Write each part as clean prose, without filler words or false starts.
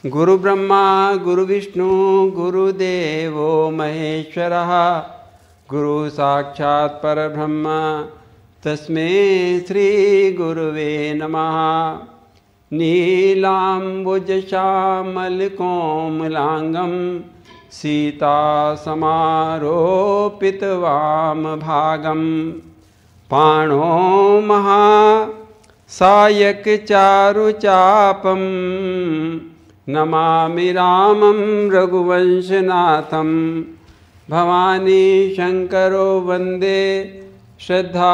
गुरु ब्रह्मा गुरु विष्णु गुरुदेवो महेश्वरः गुरु साक्षात् परब्रह्म तस्मै श्री गुरुवे नमः। नीलाम्बुजश्यामलकोमलांगं सीतासमारोपितवामभागं पाणो महासायकचारुचापं नमामि रामं रघुवंशनाथं। भवानी शंकरो वंदे श्रद्धा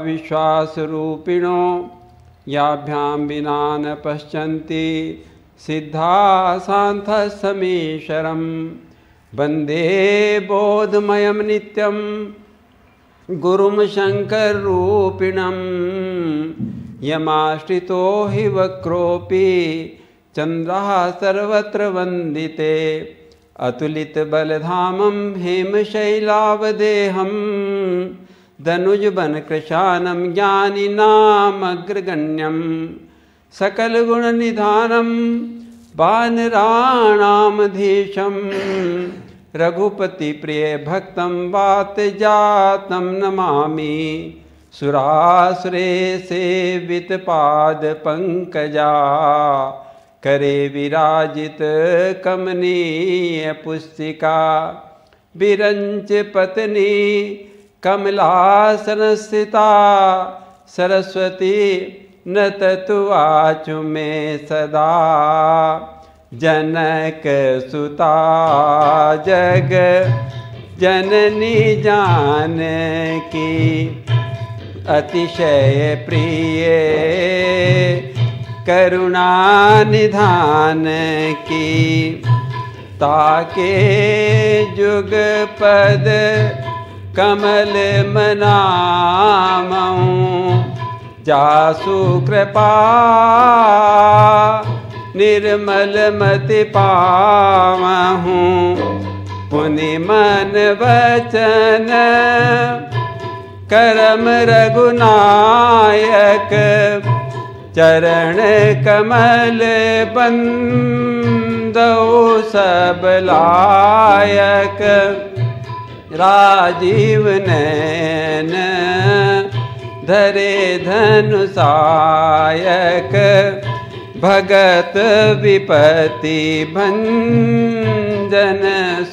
विश्वासरूपिणो याभ्यां विना न पश्यन्ति सिद्धा सान्थसमीश्वरं। वंदे बोधमयं नित्यं गुरुं शंकररूपिणं। यमाश्रितो हि वक्रोऽपि चन्द्रः सर्वत्र वन्दिते। अतुलितबलधामं हेमशैलावदेहं धनुजवनकृशानं ज्ञानिनामग्रगण्यं। सकलगुणनिधानं वानराणामधीशं रघुपतिप्रियभक्तं वातजातं नमामि। सुरासुरेसेवितपादपङ्कजा करे विराजित कमनीय पुस्तिका। विरंच पत्नी कमलासनस्थिता सरस्वती नततुवाचु मे सदा। जनक सुता जग जननी जानकी अतिशय प्रिय करुणा निधान की। ताके जुग पद कमल मनामऊँ जासु कृपा निर्मल मति पावहूँ। पुनि मन वचन करम रघुनायक चरण कमल बंदो सब लायक। राजीव नयन धरे धनुषायक भगत विपति भंजन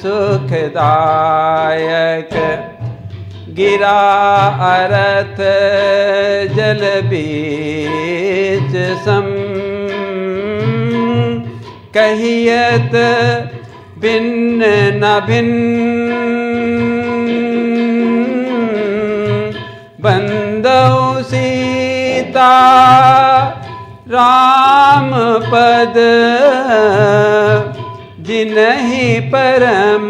सुखदायक। गिरा अरथ जल बीच सम कहियत भिन्न न भिन्न। बंदो सीता राम पद जिन्हि परम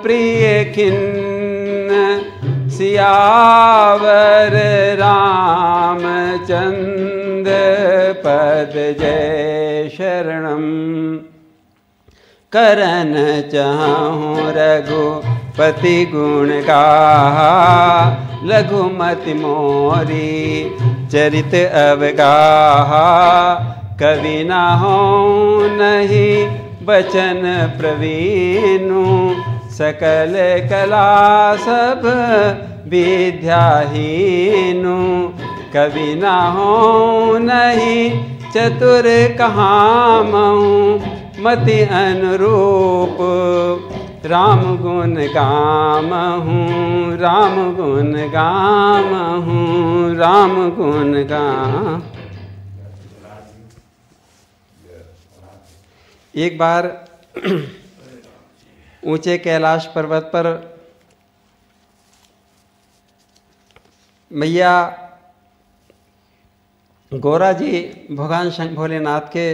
प्रिय खिन्न। सियावर रामचंद्र पद जय शरणम। करन चाहूँ रघुपति गुण गाहा लघुमति मोरी चरित अवगाहा। कवि न हो नहीं बचन प्रवीणु सकल कला सब विद्याहीनु। कवि न हो नहीं चतुर कहामऊँ मति अनुरूप राम गुण गामहूँ। राम गुण गामहूँ राम गुण गाम। एक बार ऊंचे कैलाश पर्वत पर मैया गोरा जी भगवान शंकर भोलेनाथ के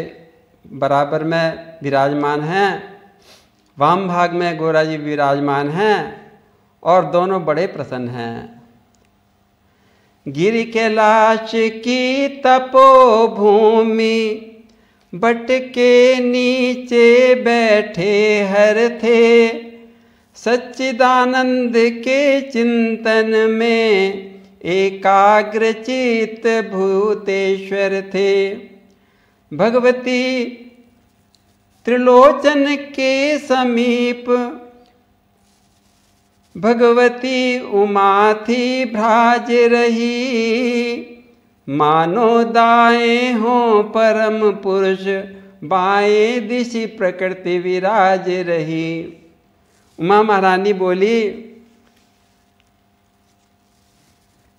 बराबर में विराजमान हैं। वाम भाग में गोरा जी विराजमान हैं और दोनों बड़े प्रसन्न हैं। गिरि कैलाश की तपोभूमि बट के नीचे बैठे हर थे। सच्चिदानंद के चिंतन में एकाग्रचित भूतेश्वर थे। भगवती त्रिलोचन के समीप भगवती उमा थी भ्राज रही, मानो दाएं हो परम पुरुष बाएं दिशि प्रकृति विराज रही। उमा महारानी बोली,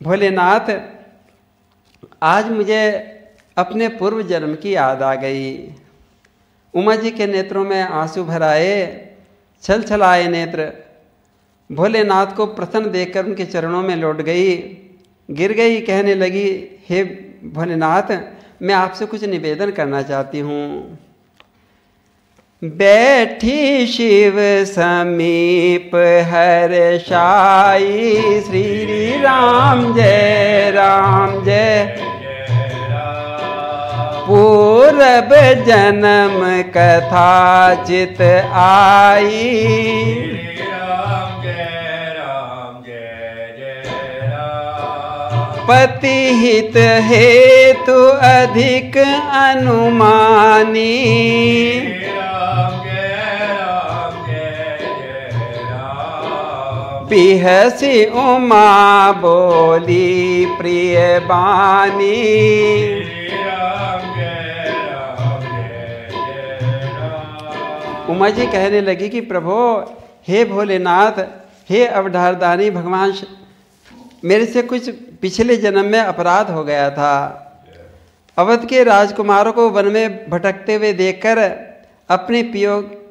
भोलेनाथ आज मुझे अपने पूर्व जन्म की याद आ गई। उमा जी के नेत्रों में आंसू भर आए, छल छल आए नेत्र। भोलेनाथ को प्रसन्न देखकर उनके चरणों में लौट गई, गिर गई, कहने लगी, हे भोलेनाथ मैं आपसे कुछ निवेदन करना चाहती हूँ। बैठी शिव समीप हर्षाई, श्री राम जय राम जय। पूर्व जन्म कथा चित आई, पति हित हेतु अधिक अनुमानी, बिहसी उमा बोली प्रिय बानी। उमा जी कहने लगी कि प्रभु, हे भोलेनाथ, हे अवतारदानी भगवान, मेरे से कुछ पिछले जन्म में अपराध हो गया था। अवध के राजकुमारों को वन में भटकते हुए देखकर, अपनी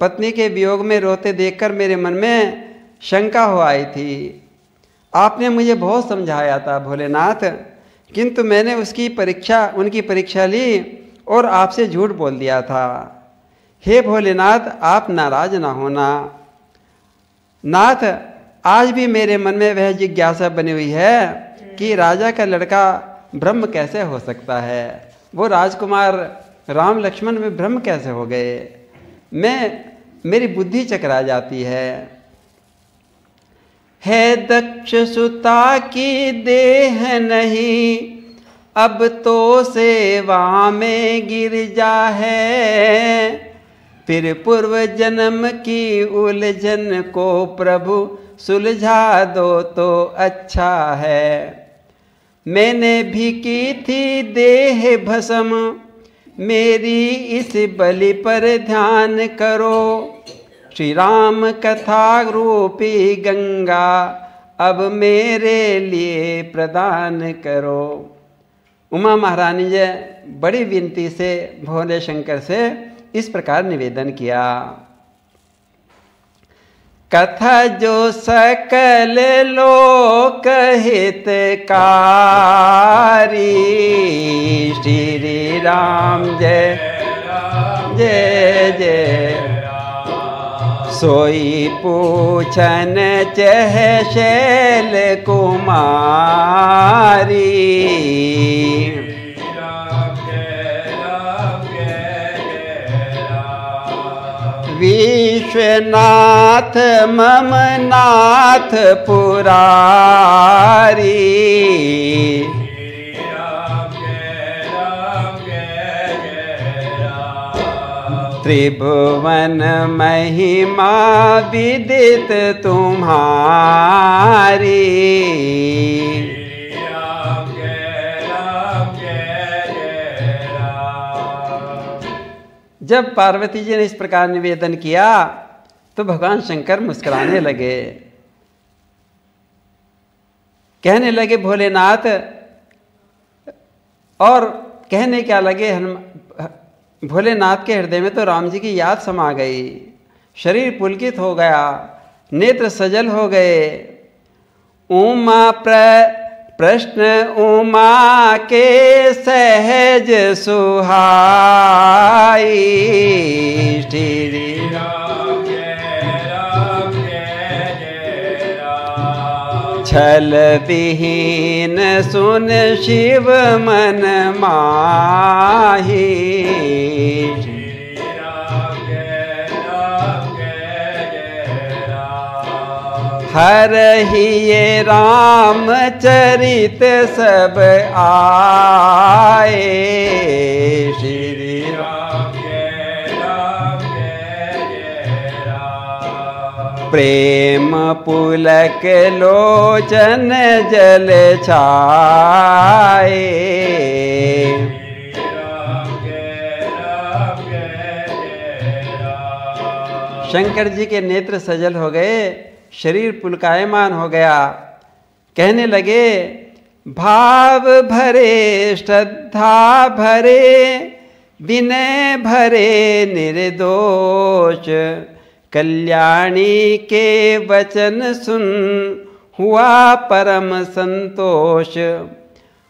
पत्नी के वियोग में रोते देखकर मेरे मन में शंका हो आई थी। आपने मुझे बहुत समझाया था भोलेनाथ, किंतु मैंने उनकी परीक्षा ली और आपसे झूठ बोल दिया था। हे भोलेनाथ आप नाराज ना होना। नाथ आज भी मेरे मन में वह जिज्ञासा बनी हुई है कि राजा का लड़का ब्रह्म कैसे हो सकता है। वो राजकुमार राम लक्ष्मण में ब्रह्म कैसे हो गए। मेरी बुद्धि चकरा जाती है दक्ष सुता की देह नहीं, अब तो सेवा में गिरजा है। फिर पूर्व जन्म की उलझन को प्रभु सुलझा दो तो अच्छा है। मैंने भी की थी देह भस्म, मेरी इस बलि पर ध्यान करो। श्री राम कथा रूपी गंगा अब मेरे लिए प्रदान करो। उमा महारानी ने बड़ी विनती से भोले शंकर से इस प्रकार निवेदन किया। कथा जो सकल लोक हितकारी, श्री राम जय जय जय। सोई पूछन चह शैल कुमारी, विश्वनाथ मम नाथ पुरारी। त्रिभुवन महिमा विदित तुम्हारी, जब पार्वती जी ने इस प्रकार निवेदन किया तो भगवान शंकर मुस्कुराने लगे, कहने लगे भोलेनाथ, और कहने क्या लगे, भोलेनाथ के हृदय में तो राम जी की याद समा गई, शरीर पुलकित हो गया, नेत्र सजल हो गए। उमा प्रश्न उमा के सहज सुहाई, श्री राम छल विहीन सुन शिव मन माही। हर ही ये राम चरित सब आए, श्री राम जय प्रेम पुलक लोचन जल छाए। शंकर जी के नेत्र सजल हो गए, शरीर पुलकायमान हो गया। कहने लगे, भाव भरे श्रद्धा भरे विनय भरे निर्दोष, कल्याणी के वचन सुन हुआ परम संतोष।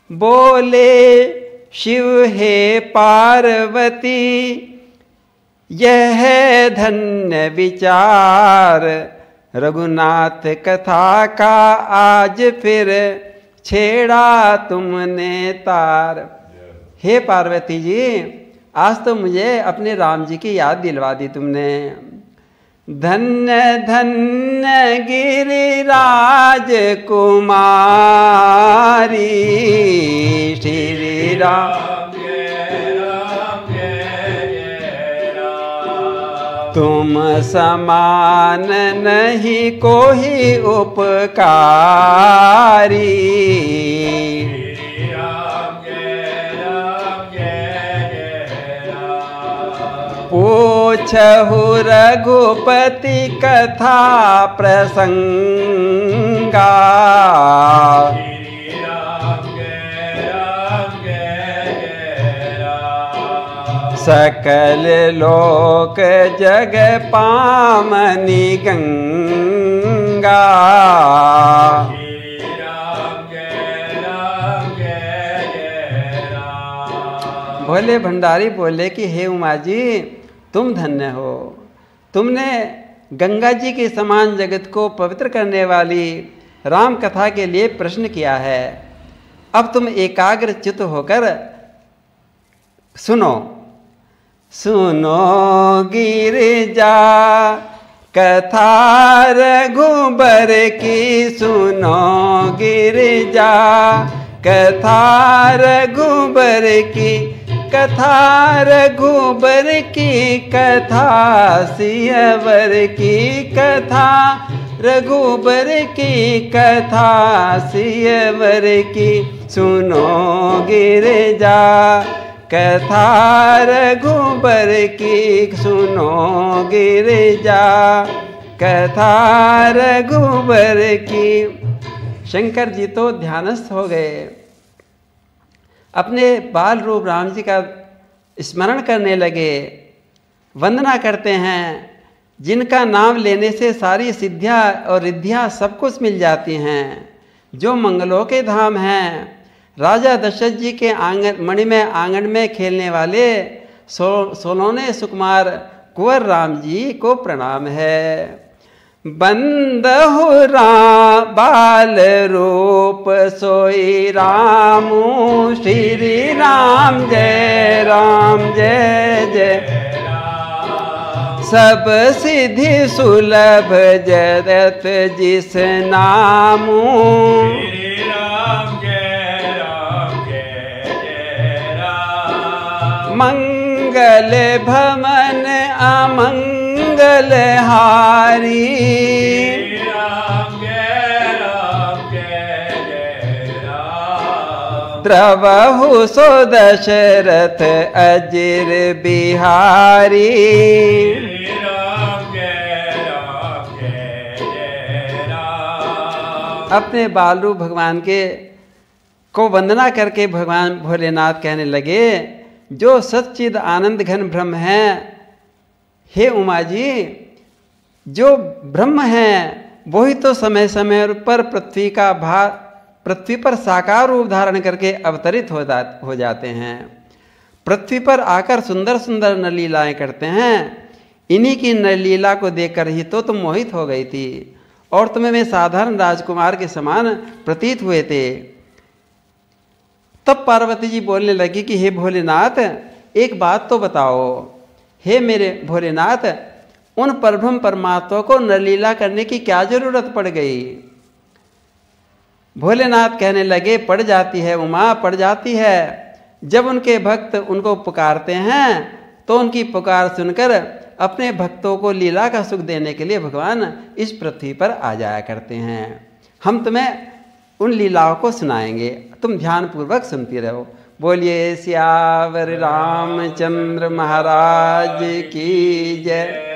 बोले शिव हे पार्वती यह धन्य विचार, रघुनाथ कथा का आज फिर छेड़ा तुमने तार। हे पार्वती जी, आज तो मुझे अपने राम जी की याद दिलवा दी तुमने। धन्य धन्य गिरिराज कुमारी, श्री राम तुम समान नहीं कोई उपकारी। पूछहु रघुपति कथा प्रसंगा, सकल लोक जग पामनि गंगा। भोले भंडारी बोले कि हे उमा जी, तुम धन्य हो। तुमने गंगा जी के समान जगत को पवित्र करने वाली राम कथा के लिए प्रश्न किया है। अब तुम एकाग्र चित्त होकर सुनो। सुनो गिरिजा कथा रघुबर की, सुनो गिरिजा कथा रघुबर की, कथा रघुबर की कथा, सियवर की कथा रघुबर की कथा, सियवर की। सुनो गिरिजा कथा रघुबर की, सुनो गिरिजा कथा रघुबर की। शंकर जी तो ध्यानस्थ हो गए, अपने बाल रूप राम जी का स्मरण करने लगे, वंदना करते हैं, जिनका नाम लेने से सारी सिद्धियां और रिद्धियां सब कुछ मिल जाती हैं, जो मंगलों के धाम हैं। राजा दशरथ जी के आंगन मणिमय आंगन में खेलने वाले सोलौने सुकुमार कुंवर राम जी को प्रणाम है। बंदहु राम बाल रूप सोई रामू, श्री राम जय जय। सब सिद्धि सुलभ जरत जिस नामू, मंगल भवन अमंगल हारी। द्रवहु सो दशरथ अजिर बिहारी। अपने बालू भगवान के को वंदना करके भगवान भोलेनाथ कहने लगे, जो सच्चिद आनंद घन ब्रह्म है, हे उमा जी, जो ब्रह्म है वही तो समय समय पर पृथ्वी पर साकार रूप धारण करके अवतरित हो जाते हैं। पृथ्वी पर आकर सुंदर सुंदर नरलीलाएं करते हैं। इन्हीं की नरलीला को देखकर ही तो तुम मोहित हो गई थी और तुम्हें वे साधारण राजकुमार के समान प्रतीत हुए थे। तब पार्वती जी बोलने लगी कि हे भोलेनाथ, एक बात तो बताओ। हे मेरे भोलेनाथ, उन परब्रह्म परमात्मा को नरलीला करने की क्या जरूरत पड़ गई? भोलेनाथ कहने लगे, पड़ जाती है उमा, पड़ जाती है। जब उनके भक्त उनको पुकारते हैं तो उनकी पुकार सुनकर अपने भक्तों को लीला का सुख देने के लिए भगवान इस पृथ्वी पर आ जाया करते हैं। हम तुम्हें उन लीलाओं को सुनाएंगे, तुम ध्यानपूर्वक सुनती रहो। बोलिए सियावर रामचंद्र महाराज की जय।